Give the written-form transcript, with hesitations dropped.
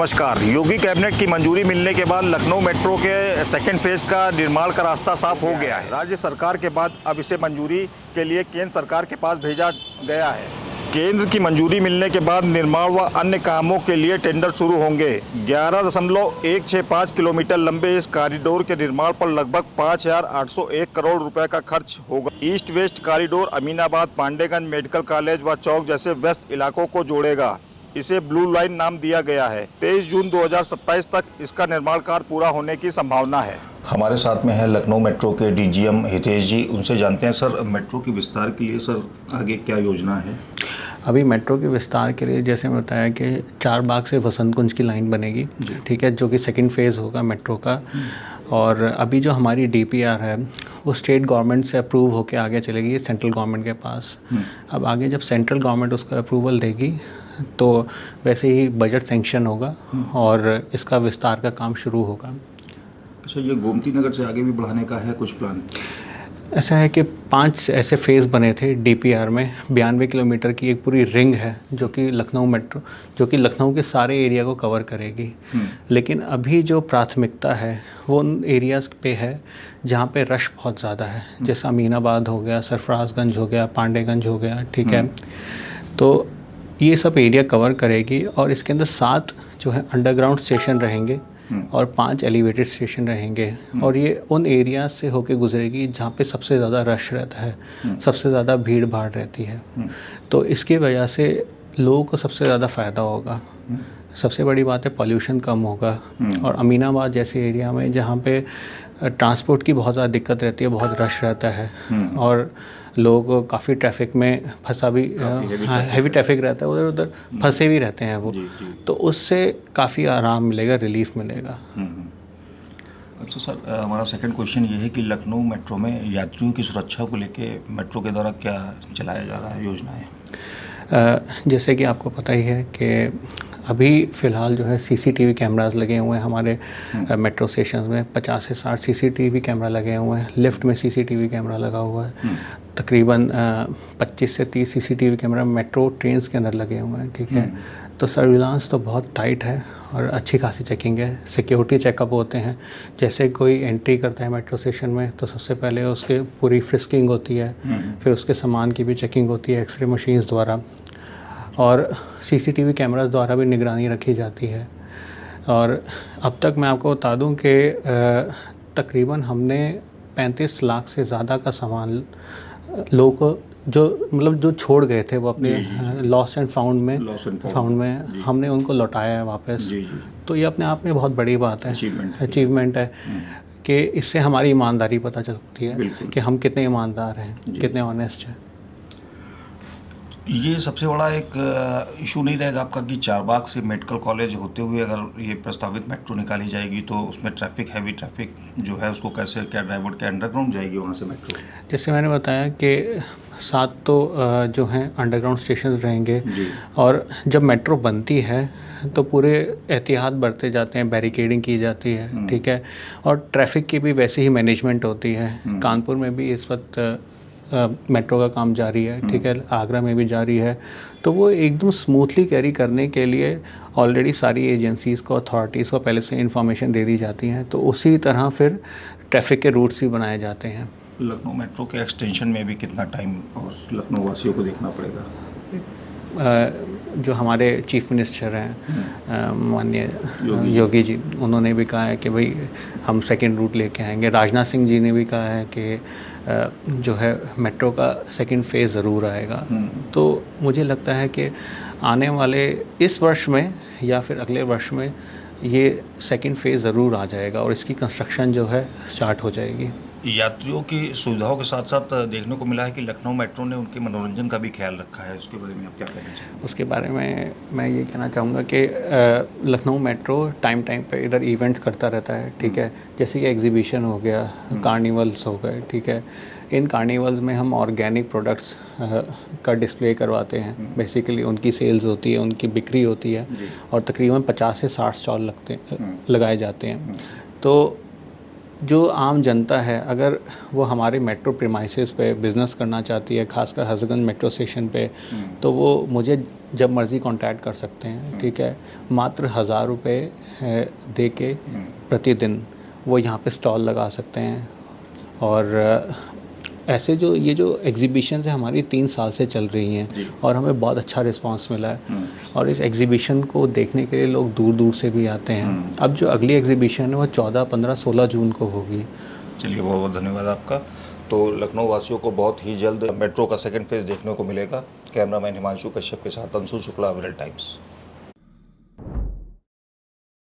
नमस्कार। योगी कैबिनेट की मंजूरी मिलने के बाद लखनऊ मेट्रो के सेकेंड फेज का निर्माण का रास्ता साफ हो गया है। राज्य सरकार के बाद अब इसे मंजूरी के लिए केंद्र सरकार के पास भेजा गया है। केंद्र की मंजूरी मिलने के बाद निर्माण व अन्य कामों के लिए टेंडर शुरू होंगे। 11.165 किलोमीटर लंबे इस कॉरिडोर के निर्माण पर लगभग 5,801 करोड़ रुपए का खर्च होगा। East west corridor Aminabad, Pandeganj, medical college व चौक जैसे व्यस्त इलाकों को जोड़ेगा। इसे ब्लू लाइन नाम दिया गया है। 23 जून 2027 तक इसका निर्माण कार्य पूरा होने की संभावना है। हमारे साथ में है लखनऊ मेट्रो के डीजीएम हितेश जी। उनसे जानते हैं सर, मेट्रो के विस्तार के लिए सर आगे क्या योजना है? अभी मेट्रो के विस्तार के लिए जैसे मैं बताया कि चारबाग से वसंत कुंज की लाइन बनेगी, ठीक है, जो कि सेकंड फेज़ होगा मेट्रो का। और अभी जो हमारी डीपीआर है वो स्टेट गवर्नमेंट से अप्रूव होकर आगे चलेगी सेंट्रल गवर्नमेंट के पास। अब आगे जब सेंट्रल गवर्नमेंट उसका अप्रूवल देगी तो वैसे ही बजट सेंक्शन होगा और इसका विस्तार का काम शुरू होगा। अच्छा, ये गोमती नगर से आगे भी बढ़ाने का है कुछ प्लान? ऐसा है कि 5 ऐसे फ़ेज़ बने थे डीपीआर में। 92 किलोमीटर की एक पूरी रिंग है जो कि लखनऊ मेट्रो, जो कि लखनऊ के सारे एरिया को कवर करेगी। लेकिन अभी जो प्राथमिकता है वो उन एरियाज़ पे है जहाँ पे रश बहुत ज़्यादा है, जैसे अमीनाबाद हो गया, सरफराजगंज हो गया, पांडेगंज हो गया, ठीक है। तो ये सब एरिया कवर करेगी और इसके अंदर 7 जो है अंडरग्राउंड स्टेशन रहेंगे और 5 एलिवेटेड स्टेशन रहेंगे। और ये उन एरिया से होके गुजरेगी जहाँ पे सबसे ज़्यादा रश रहता है, सबसे ज़्यादा भीड़ भाड़ रहती है। तो इसकी वजह से लोगों को सबसे ज़्यादा फ़ायदा होगा। सबसे बड़ी बात है पॉल्यूशन कम होगा। और अमीनाबाद जैसे एरिया में जहाँ पे ट्रांसपोर्ट की बहुत ज़्यादा दिक्कत रहती है, बहुत रश रहता है और लोग काफ़ी ट्रैफिक में फंसा भी, हैवी ट्रैफिक रहता है, उधर उधर फंसे भी रहते हैं वो। तो उससे काफ़ी आराम मिलेगा, रिलीफ मिलेगा। अच्छा सर, हमारा सेकंड क्वेश्चन ये है कि लखनऊ मेट्रो में यात्रियों की सुरक्षा को लेके मेट्रो के द्वारा क्या चलाया जा रहा है योजनाएं? जैसे कि आपको पता ही है कि अभी फ़िलहाल जो है सीसीटीवी कैमरास लगे हुए हैं हमारे मेट्रो स्टेशन में। 50 से 60 सीसीटीवी कैमरा लगे हुए हैं। लिफ्ट में सीसीटीवी कैमरा लगा हुआ है। तकरीबन 25 से 30 सीसीटीवी कैमरा मेट्रो ट्रेन्स के अंदर लगे हुए हैं, ठीक है। तो सर्विलांस तो बहुत टाइट है और अच्छी खासी चेकिंग है। सिक्योरिटी चेकअप होते हैं। जैसे कोई एंट्री करता है मेट्रो स्टेशन में तो सबसे पहले उसके पूरी फ्रिस्किंग होती है, फिर उसके सामान की भी चेकिंग होती है एक्सरे मशीन्स द्वारा, और सीसीटीवी कैमरास द्वारा भी निगरानी रखी जाती है। और अब तक मैं आपको बता दूं कि तकरीबन हमने 35 लाख से ज़्यादा का सामान लोगों को जो छोड़ गए थे वो अपने लॉस्ट एंड फाउंड में हमने उनको लौटाया है वापस। तो ये अपने आप में बहुत बड़ी बात है, अचीवमेंट है कि इससे हमारी ईमानदारी पता चलती है कि हम कितने ईमानदार हैं, कितने ऑनेस्ट हैं। ये सबसे बड़ा एक इशू नहीं रहेगा आपका कि चारबाग से मेडिकल कॉलेज होते हुए अगर ये प्रस्तावित मेट्रो निकाली जाएगी तो उसमें ट्रैफिक, हैवी ट्रैफिक जो है उसको कैसे, क्या डाइवर्ट, क्या अंडरग्राउंड जाएगी वहाँ से मेट्रो? जैसे मैंने बताया कि 7 तो जो हैं अंडरग्राउंड स्टेशन रहेंगे। और जब मेट्रो बनती है तो पूरे एहतियात बरते जाते हैं, बैरिकेडिंग की जाती है, ठीक है। और ट्रैफिक की भी वैसे ही मैनेजमेंट होती है। कानपुर में भी इस वक्त मेट्रो का काम जारी है, ठीक है, आगरा में भी जारी है। तो वो एकदम स्मूथली कैरी करने के लिए ऑलरेडी सारी एजेंसीज़ को, अथॉरिटीज़ को पहले से इंफॉर्मेशन दे दी जाती हैं। तो उसी तरह फिर ट्रैफिक के रूट्स भी बनाए जाते हैं। लखनऊ मेट्रो के एक्सटेंशन में भी कितना टाइम और लखनऊ वासियों को देखना पड़ेगा? जो हमारे चीफ मिनिस्टर हैं माननीय योगी जी, उन्होंने भी कहा है कि भाई हम सेकंड रूट लेके आएंगे। राजनाथ सिंह जी ने भी कहा है कि जो है मेट्रो का सेकंड फेज़ ज़रूर आएगा। तो मुझे लगता है कि आने वाले इस वर्ष में या फिर अगले वर्ष में ये सेकंड फेज़ ज़रूर आ जाएगा और इसकी कंस्ट्रक्शन जो है स्टार्ट हो जाएगी। यात्रियों की सुविधाओं के साथ साथ देखने को मिला है कि लखनऊ मेट्रो ने उनके मनोरंजन का भी ख्याल रखा है। उसके बारे में आप क्या कहना चाहेंगे? उसके बारे में मैं ये कहना चाहूँगा कि लखनऊ मेट्रो टाइम पे इधर इवेंट्स करता रहता है, ठीक है। जैसे कि एग्जीबिशन हो गया, कार्निवल्स हो गए, ठीक है। इन कार्निवल्स में हम ऑर्गेनिक प्रोडक्ट्स का डिस्प्ले करवाते हैं। बेसिकली उनकी सेल्स होती है, उनकी बिक्री होती है और तकरीबन 50 से 60 स्टॉल लगाए जाते हैं। तो जो आम जनता है अगर वो हमारे मेट्रो प्रीमाइसेस पे बिज़नेस करना चाहती है, खासकर हज़रतगंज मेट्रो स्टेशन पे, तो वो मुझे जब मर्ज़ी कांटेक्ट कर सकते हैं, ठीक है। मात्र 1000 रुपये दे के प्रतिदिन वो यहाँ पे स्टॉल लगा सकते हैं। और ऐसे जो ये जो एग्जीबिशंस है हमारी 3 साल से चल रही हैं और हमें बहुत अच्छा रिस्पांस मिला है। और इस एग्जीबिशन को देखने के लिए लोग दूर दूर से भी आते हैं। अब जो अगली एग्जीबिशन है वो 14, 15, 16 जून को होगी। चलिए, बहुत बहुत धन्यवाद आपका। तो लखनऊ वासियों को बहुत ही जल्द मेट्रो का सेकंड फेज़ देखने को मिलेगा। कैमरामैन हिमांशु कश्यप के साथ अंशु शुक्ला, विरल टाइम्स।